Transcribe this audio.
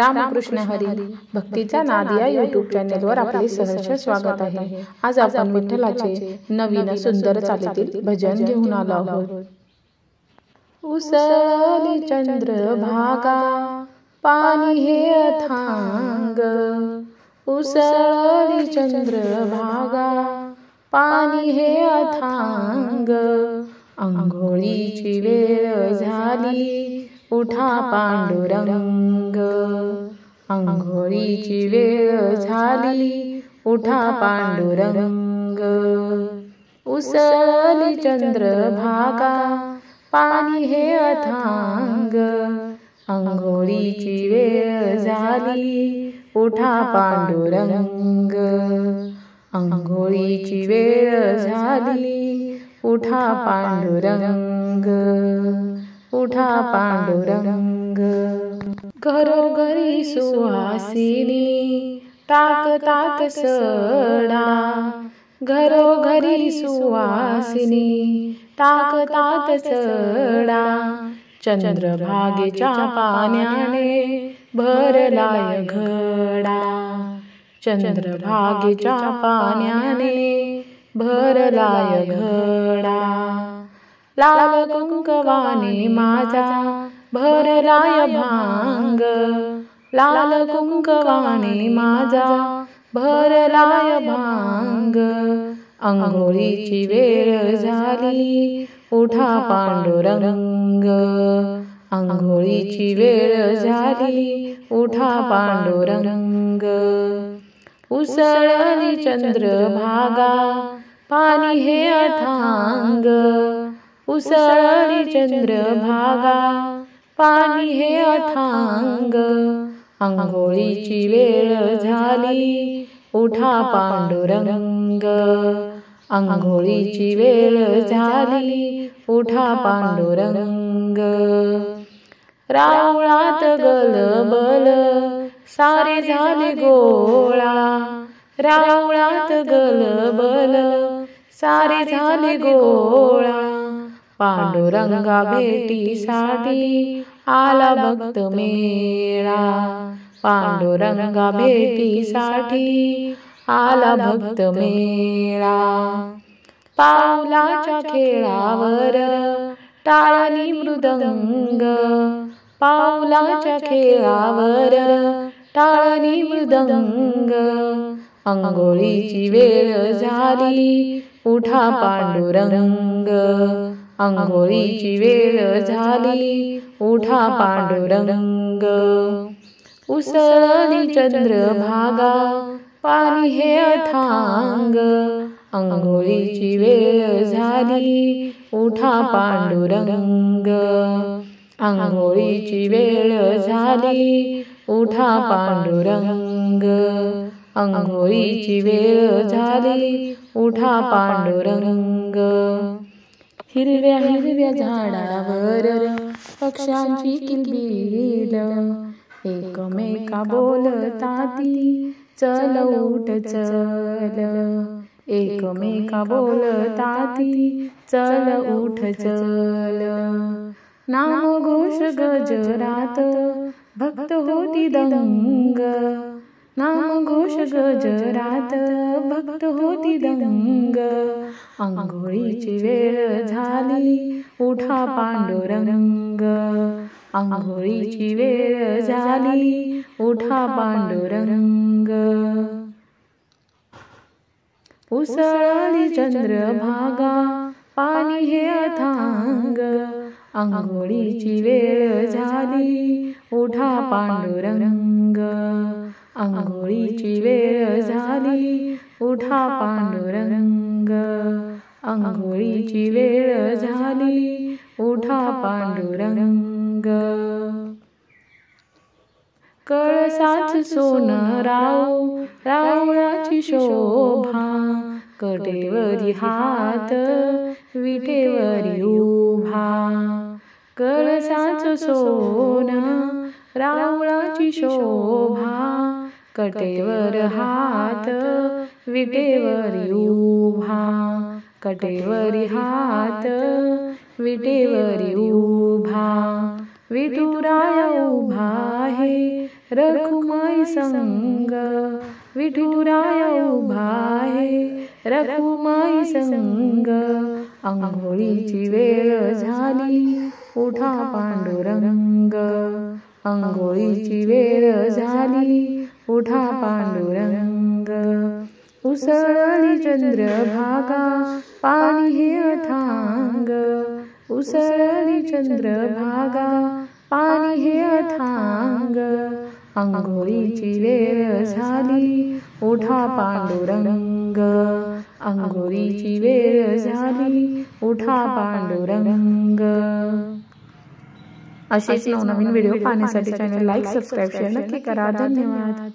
रामकृष्ण हरी भक्तीचा नाद या यूट्यूब चॅनेलवर आपले सहर्ष स्वागत आहे। आज आपण विठ्ठलाचे नवीन सुंदर चालीतील भजन घेऊन आलो आहोत। उसळली चंद्रभागा पाणी हे अथांग, उसळली चंद्रभागा पाणी हे अथांग, अंघोळीची वेळ झाली उठा पांडुरंग, अंघोळीची वेळ झाली उठा पांडुरंग। उसळली चंद्रभागा पाणी हे अथांग, अंघोळीची वेळ झाली उठा पांडुरंग, अंघोळीची वेळ झाली उठा पांडुरंग, उठा पांडुरंग। घरोघरी सुवासिनी टाकतात सडा, घरोघरी सुवासिनी टाकतात सडा, चंद्रभागेच्या पाण्याने भरलाय घडा, चंद्रभागेच्या पाण्याने भरलाय घडा, लाल कुंकवाने माझा भरलाय भांग, लाल कुंकवाने माझा भरलाय भांग, अंघोळीची वेळ झाली उठा पांडुरंग, अंघोळीची वेळ झाली उठा पांडुरंग। उसळली चंद्रभागा पाणी हे अथांग, उसळली चंद्रभागा पाणी हे अथांग, अंघोळीची वेळ झाली उठा पांडुरंग, अंघोळीची वेळ झाली उठा पांडुरंग। राऊळात गलबल सारे झाले गोळा, राऊळात गलबल सारे झाले गोळा, पांडुरंगा भेटीसाठी आला भक्त मेळा, पांडुरंगा भेटीसाठी आला भक्त मेळा, पाऊलाच्या खेळावर टाळणी मृदंग, पाऊलाच्या खेळावर टाळणी मृदंग, अंघोळीची वेळ झाली उठा पांडुरंग, अंघोळीची वेळ झाली उठा पांडुरंग। उसळली चंद्रभागा पाणी हे अथांग, अंघोळीची वेळ झाली उठा पांडुरंग, अंघोळीची वेळ झाली उठा पांडुरंग, अंघोळीची वेळ झाली उठा पांडुरंग। हिरव्या हिरव्या झाडावर पक्ष्यांची किलबिल, एकमेका बोलताती चल उठ चल, एकमेका बोलताती चल उठ चल, नाम घोष गजरात भक्त होती दंग, नाम घोष गजरात भक्त होती दंग, अंघोळीची वेळ झाली उठा पांडुरंग, अंघोळीची वेळ झाली उठा पांडुरंग। उसळली चंद्रभागा पाणी हे अथांग, अंघोळीची वेळ झाली उठा पांडुरंग, अंघोळीची वेळ झाली उठा पांडुरंग, अंघोळीची वेळ झाली उठा पांडुरंग। कळसाच सोनं राऊळाची शोभा, कटेवरी हात विटेवरी उभा, कळसाच सोनं राऊळाची शोभा, कटेवर हात विटेवरी उभा, कटेवरी हात विटेवरी उभा, विठुराया उभा आहे रखुमाई संग विठुराया उभा आहे, रखुमाई संग अंघोळीची वेळ झाली, उठा पांडुरंग, अंघोळीची वेळ झाली, उठा पांडुरंग। उसळली चंद्रभागा पाणी हे अथांग, उसळली चंद्रभागा पाणी हे अथांग, अंघोळीची वेळ झाली, उठा पांडुरंग, अंघोळीची वेळ झाली, उठा पांडुरंग। असेच नवनवीन व्हिडिओ पाहण्यासाठी चॅनल लाईक, सबस्क्राईब, शेअर नक्की करा। धन्यवाद।